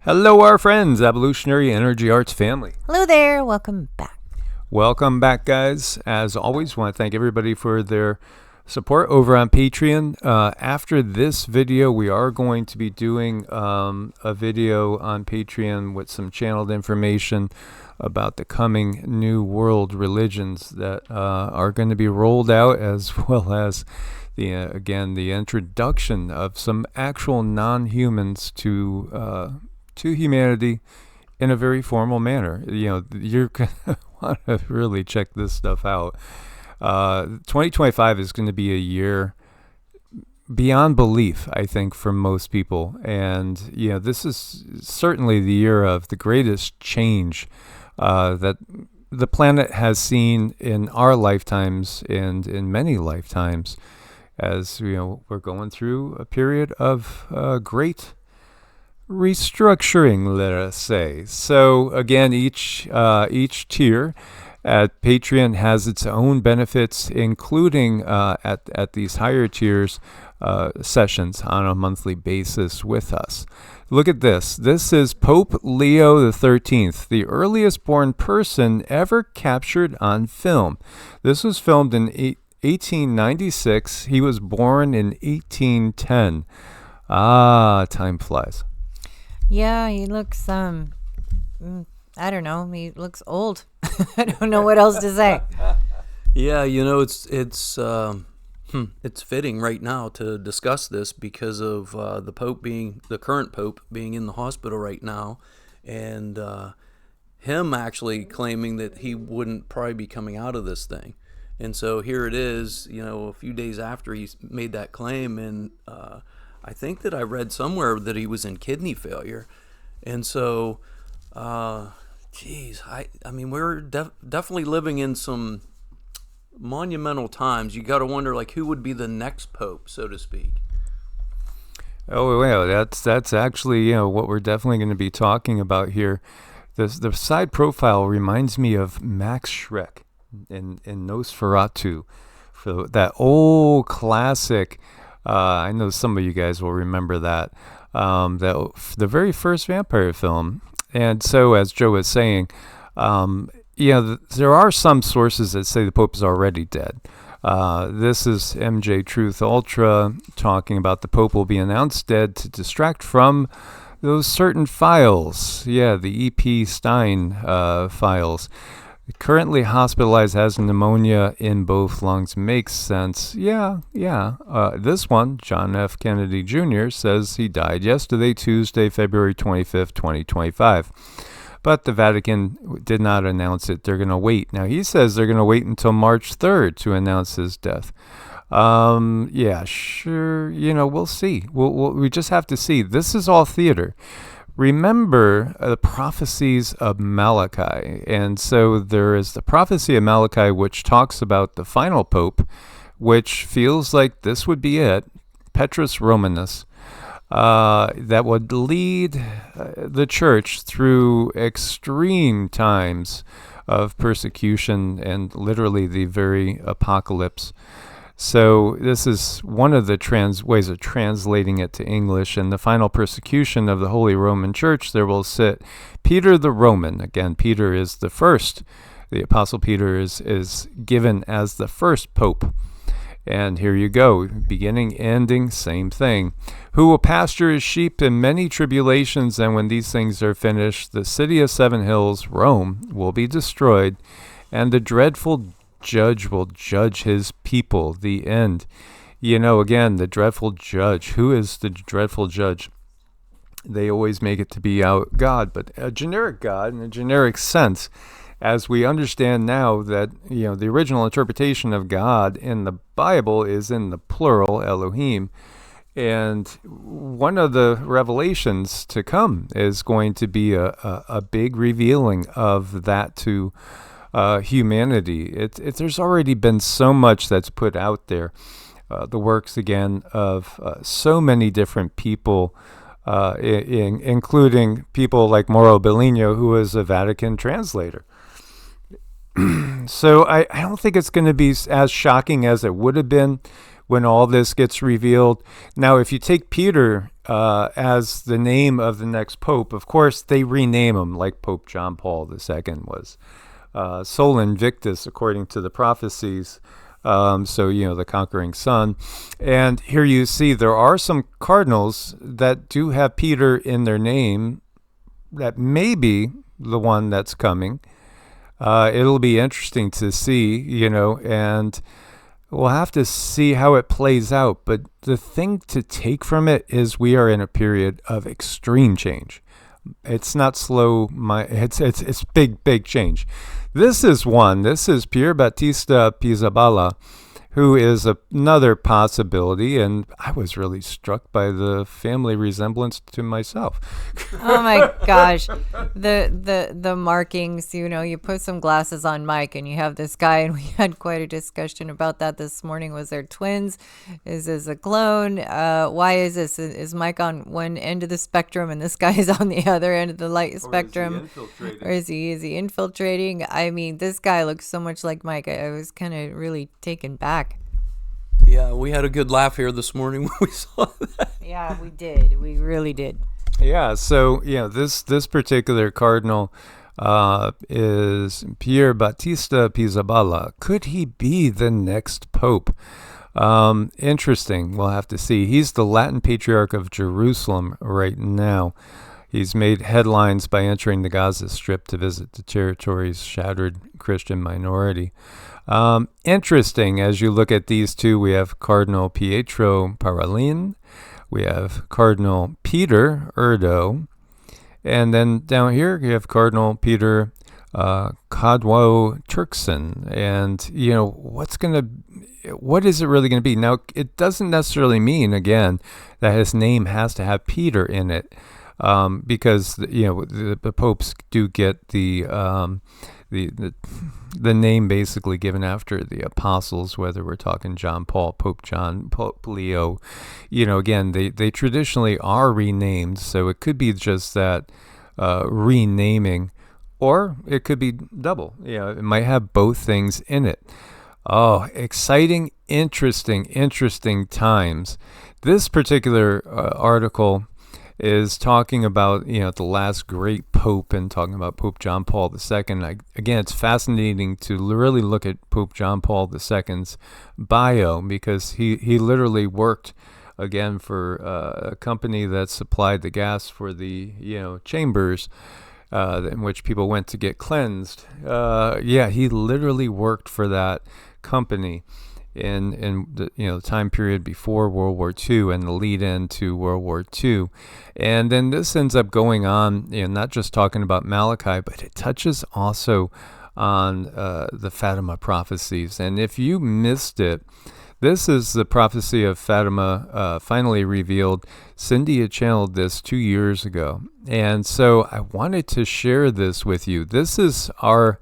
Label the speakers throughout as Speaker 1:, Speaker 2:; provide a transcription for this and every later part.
Speaker 1: Hello, our friends, Evolutionary Energy Arts family.
Speaker 2: Hello there. Welcome back.
Speaker 1: Welcome back, guys. As always, want to thank everybody for their support over on Patreon. After this video, we are going to be doing a video on Patreon with some channeled information about the coming new world religions that are going to be rolled out, as well as the introduction of some actual non-humans to humanity in a very formal manner. You know, you're going to want to really check this stuff out. 2025 is going to be a year beyond belief, I think, for most people. And, you know, this is certainly the year of the greatest change that the planet has seen in our lifetimes and in many lifetimes, as, you know, we're going through a period of great restructuring, let us say. So again, each tier at Patreon has its own benefits, including at these higher tiers sessions on a monthly basis with us. Look at this. This is Pope Leo XIII, the earliest born person ever captured on film. This was filmed in 1896. He was born in 1810. Ah, time flies.
Speaker 2: Yeah, he looks, I don't know, he looks old. I don't know what else to say.
Speaker 3: Yeah, you know, it's fitting right now to discuss this because of the current Pope being in the hospital right now, and him actually claiming that he wouldn't probably be coming out of this thing. And so here it is, you know, a few days after he made that claim, and I think that I read somewhere that he was in kidney failure. And so, I mean, we're definitely living in some monumental times. You got to wonder, like, who would be the next pope, so to speak.
Speaker 1: Oh, well, that's actually, you know, what we're definitely going to be talking about here. The side profile reminds me of Max Schreck in Nosferatu, for that old classic. I know some of you guys will remember that the very first vampire film. And so, as Joe was saying, there are some sources that say the Pope is already dead. This is MJ Truth Ultra talking about the Pope will be announced dead to distract from those certain files. Yeah, the E.P. Stein files. Currently hospitalized, has pneumonia in both lungs. Makes sense. Yeah. This one, John F. Kennedy Jr., says he died yesterday, Tuesday, February 25th, 2025. But the Vatican did not announce it. They're going to wait. Now, he says they're going to wait until March 3rd to announce his death. Yeah, sure. You know, we'll see. We just have to see. This is all theater. Remember the prophecies of Malachi. And so there is the prophecy of Malachi, which talks about the final pope, which feels like this would be it, Petrus Romanus, that would lead the church through extreme times of persecution and literally the very apocalypse. So this is one of the ways of translating it to English. In the final persecution of the Holy Roman Church, there will sit Peter the Roman. Again, Peter is the first. The Apostle Peter is given as the first pope. And here you go, beginning, ending, same thing. Who will pasture his sheep in many tribulations, and when these things are finished, the city of seven hills, Rome, will be destroyed, and the dreadful judge will judge his people. The end. You know, again, the dreadful judge. Who is the dreadful judge? They always make it to be out God, but a generic God in a generic sense, as we understand now that, you know, the original interpretation of God in the Bible is in the plural, Elohim. And one of the revelations to come is going to be a big revealing of that to humanity. There's already been so much that's put out there. The works, again, of so many different people, including people like Mauro Bellino, who is a Vatican translator. So I don't think it's going to be as shocking as it would have been when all this gets revealed. Now, if you take Peter as the name of the next pope. Of course, they rename him, like Pope John Paul II was. Sol Invictus, according to the prophecies. So, the conquering sun. And here you see there are some cardinals that do have Peter in their name. That may be the one that's coming. It'll be interesting to see, and we'll have to see how it plays out. But the thing to take from it is we are in a period of extreme change. It's not slow. It's big change. This is Pier Battista Pizzaballa, who is another possibility, and I was really struck by the family resemblance to myself.
Speaker 2: Oh my gosh, the markings. You put some glasses on Mike, and you have this guy, and we had quite a discussion about that this morning. Was there twins? Is this a clone? Why is this? Is Mike on one end of the spectrum, and this guy is on the other end of the light spectrum? Or is he infiltrating? I mean, this guy looks so much like Mike. I was kind of really taken back.
Speaker 3: Yeah, we had a good laugh here this morning when we saw that.
Speaker 2: Yeah, we did. We really did.
Speaker 1: Yeah, so, this particular cardinal is Pier Battista Pizzaballa. Could he be the next pope? Interesting. We'll have to see. He's the Latin Patriarch of Jerusalem right now. He's made headlines by entering the Gaza Strip to visit the territory's shattered Christian minority. Interesting, as you look at these two, we have Cardinal Pietro Parolin, we have Cardinal Peter Erdo, and then down here you have Cardinal Peter Cadwo Turkson. And, what is it really going to be? Now, it doesn't necessarily mean, again, that his name has to have Peter in it, because, the popes do get the name basically given after the apostles, whether we're talking John Paul, Pope John, Pope Leo. Again, they traditionally are renamed, so it could be just that renaming, or it could be double. It might have both things in it. Oh, exciting, interesting times. This particular article is talking about, the last great pope, and talking about Pope John Paul II. Again, it's fascinating to really look at Pope John Paul II's bio, because he literally worked, again, for a company that supplied the gas for the, chambers in which people went to get cleansed. He literally worked for that company in the time period before World War II and the lead into World War II. And then this ends up going on, not just talking about Malachi, but it touches also on the Fatima prophecies. And if you missed it, this is the prophecy of Fatima finally revealed. Cindy had channeled this 2 years ago. And so I wanted to share this with you. This is our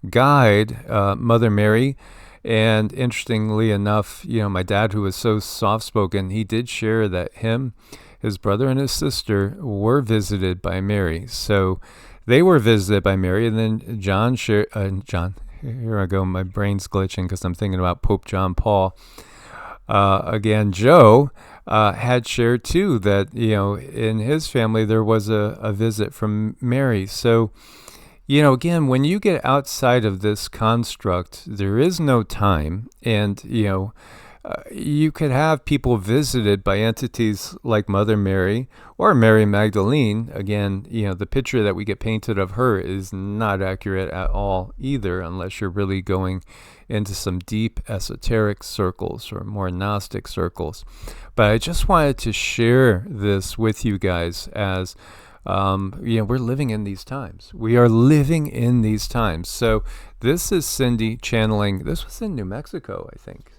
Speaker 1: guide, Mother Mary. And interestingly enough, my dad, who was so soft-spoken, he did share that his brother and his sister were visited by Mary. So they were visited by Mary, and then John, here I go, my brain's glitching because I'm thinking about Pope John Paul. Again, Joe had shared too that, in his family there was a visit from Mary. So, again, when you get outside of this construct, there is no time. And, you could have people visited by entities like Mother Mary or Mary Magdalene. Again, the picture that we get painted of her is not accurate at all either, unless you're really going into some deep esoteric circles or more Gnostic circles. But I just wanted to share this with you guys as we're living in these times. We are living in these times. So this is Cindy channeling. This was in New Mexico, I think.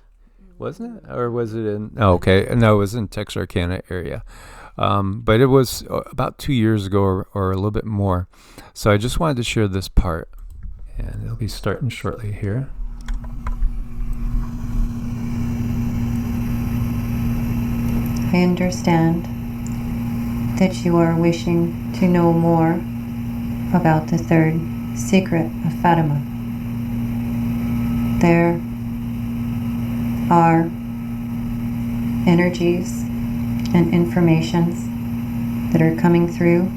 Speaker 1: Wasn't it? Or was it in... Oh, okay. No, it was in Texarkana area. But it was about 2 years ago or a little bit more. So I just wanted to share this part. And it'll be starting shortly here.
Speaker 4: I understand that you are wishing to know more about the third secret of Fatima. There are energies and informations that are coming through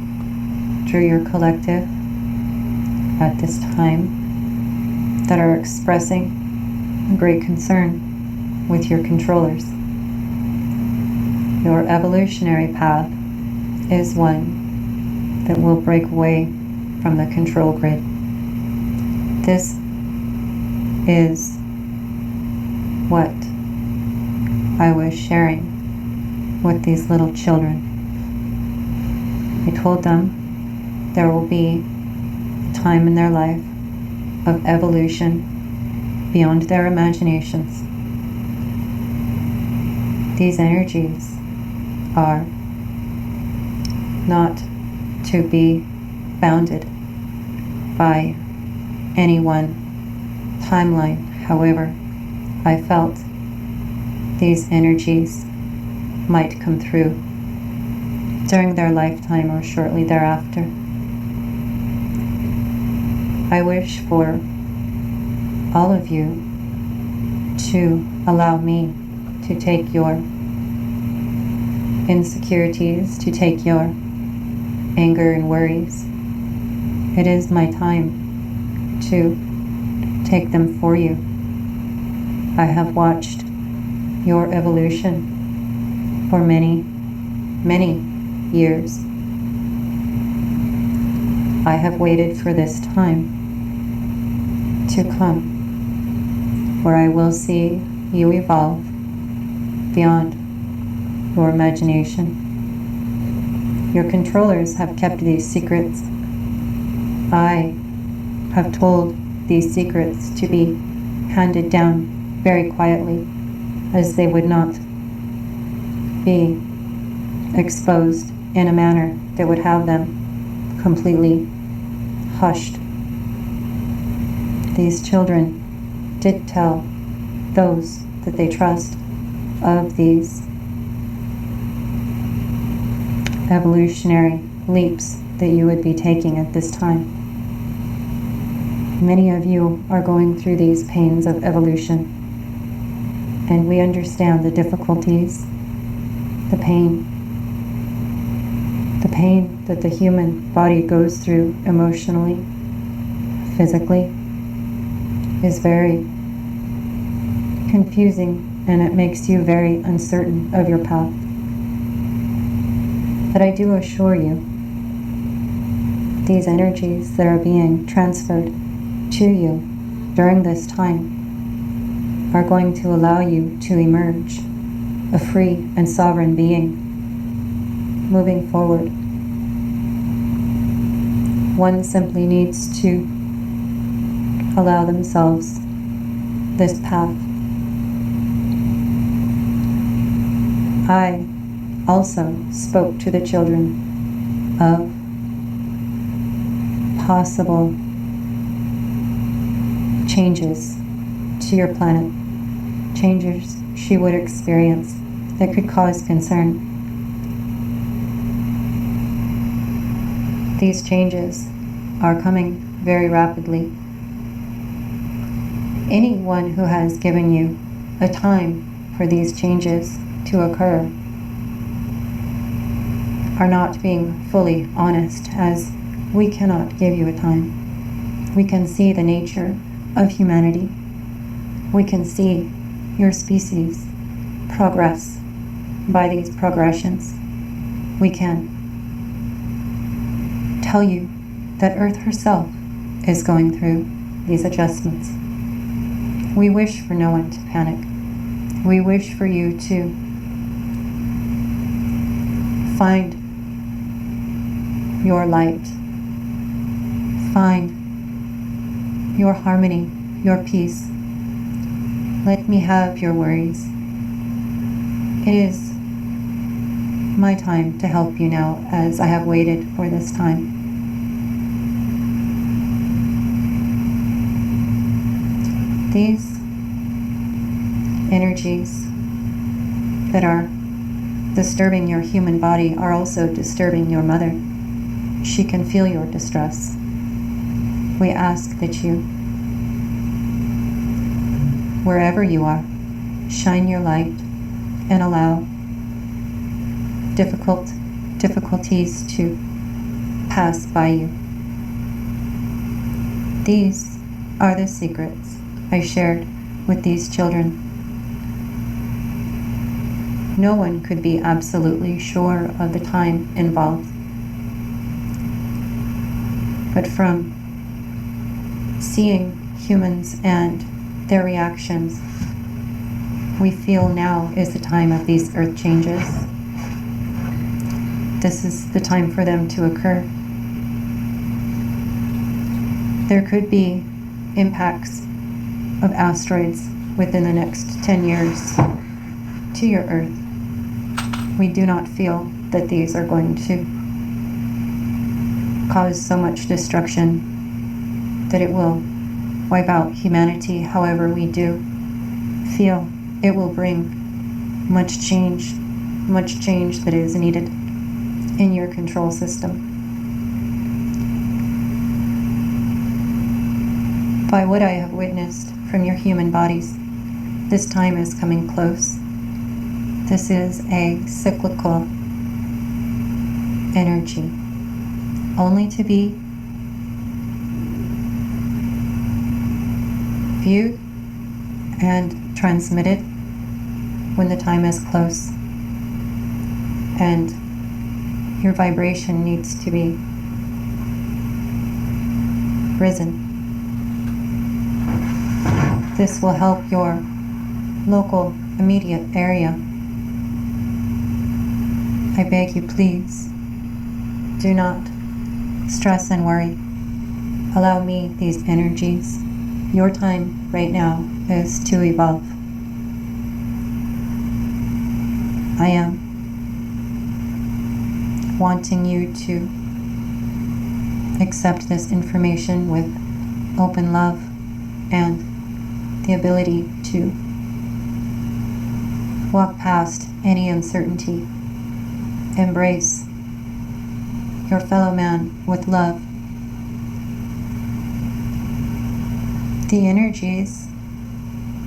Speaker 4: your collective at this time that are expressing great concern with your controllers. Your evolutionary path is one that will break away from the control grid. This is what I was sharing with these little children. I told them there will be a time in their life of evolution beyond their imaginations. These energies are not to be bounded by any one timeline. However, I felt these energies might come through during their lifetime or shortly thereafter. I wish for all of you to allow me to take your insecurities, to take your anger and worries. It is my time to take them for you. I have watched your evolution for many, many years. I have waited for this time to come where I will see you evolve beyond your imagination. Your controllers have kept these secrets. I have told these secrets to be handed down very quietly, as they would not be exposed in a manner that would have them completely hushed. These children did tell those that they trust of these evolutionary leaps that you would be taking at this time. Many of you are going through these pains of evolution, and we understand the difficulties, the pain that the human body goes through emotionally, physically, is very confusing, and it makes you very uncertain of your path. But I do assure you, these energies that are being transferred to you during this time are going to allow you to emerge a free and sovereign being moving forward. One simply needs to allow themselves this path. I also spoke to the children of possible changes to your planet, changes she would experience that could cause concern. These changes are coming very rapidly. Anyone who has given you a time for these changes to occur are not being fully honest, as we cannot give you a time. We can see the nature of humanity. We can see your species progress by these progressions. We can tell you that Earth herself is going through these adjustments. We wish for no one to panic. We wish for you to find your light, find your harmony, your peace. Let me have your worries. It is my time to help you now, as I have waited for this time. These energies that are disturbing your human body are also disturbing your mother. She can feel your distress. We ask that you, wherever you are, shine your light and allow difficult difficulties to pass by you. These are the secrets I shared with these children. No one could be absolutely sure of the time involved. But from seeing humans and their reactions, we feel now is the time of these earth changes. This is the time for them to occur. There could be impacts of asteroids within the next 10 years to your Earth. We do not feel that these are going to cause so much destruction that it will wipe out humanity. However, we do feel it will bring much change that is needed in your control system. By what I have witnessed from your human bodies, this time is coming close. This is a cyclical energy, only to be viewed and transmitted when the time is close. And your vibration needs to be risen. This will help your local immediate area. I beg you, please, do not stress and worry. Allow me these energies. Your time right now is to evolve. I am wanting you to accept this information with open love and the ability to walk past any uncertainty. Embrace your fellow man with love. The energies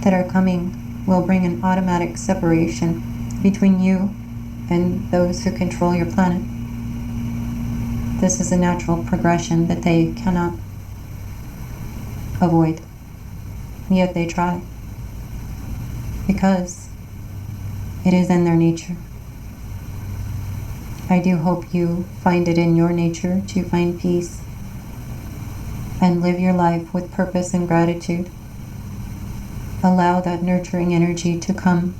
Speaker 4: that are coming will bring an automatic separation between you and those who control your planet. This is a natural progression that they cannot avoid, yet they try, because it is in their nature. I do hope you find it in your nature to find peace and live your life with purpose and gratitude. Allow that nurturing energy to come,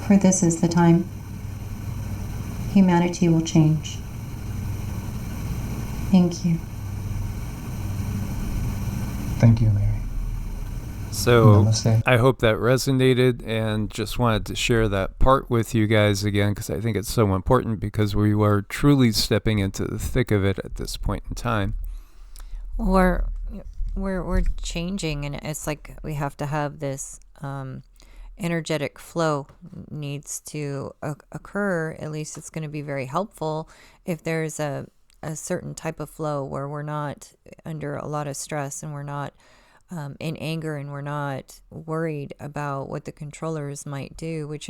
Speaker 4: for this is the time. Humanity will change. Thank you.
Speaker 5: Thank you, Mary.
Speaker 1: So
Speaker 5: Namaste.
Speaker 1: I hope that resonated, and just wanted to share that part with you guys again, because I think it's so important, because we are truly stepping into the thick of it at this point in time.
Speaker 2: We're changing, and it's like we have to have this energetic flow needs to occur. At least it's going to be very helpful if there's a certain type of flow where we're not under a lot of stress and we're not in anger and we're not worried about what the controllers might do, which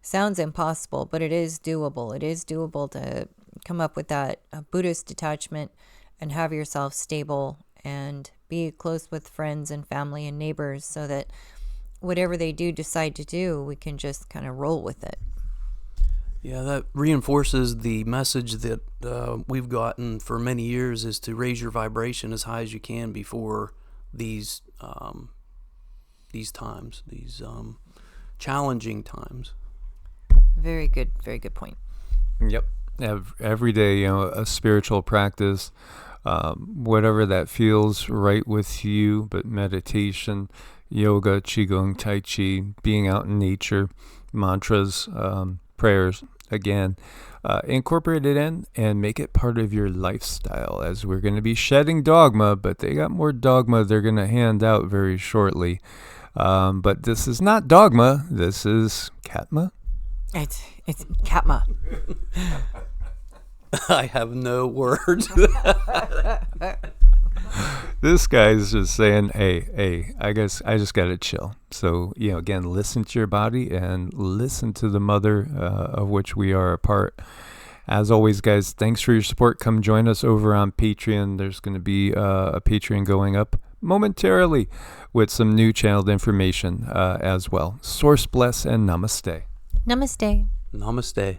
Speaker 2: sounds impossible, but it is doable. It is doable to come up with that Buddhist detachment and have yourself stable and be close with friends and family and neighbors, so that whatever they do decide to do, we can just kind of roll with it.
Speaker 3: Yeah, that reinforces the message that we've gotten for many years, is to raise your vibration as high as you can before these times, these challenging times.
Speaker 2: Very good point.
Speaker 1: Yep. Every day, a spiritual practice, whatever that feels right with you, but meditation, yoga, Qigong, Tai Chi, being out in nature, mantras, prayers, again, incorporate it in and make it part of your lifestyle, as we're going to be shedding dogma, but they got more dogma they're going to hand out very shortly. But this is not dogma. This is Katma.
Speaker 2: It's Katma.
Speaker 3: I have no words.
Speaker 1: This guy's just saying, hey, I guess I just got to chill. So, again, listen to your body and listen to the mother of which we are a part. As always, guys, thanks for your support. Come join us over on Patreon. There's going to be a Patreon going up momentarily with some new channeled information as well. Source bless and namaste.
Speaker 2: Namaste.
Speaker 3: Namaste.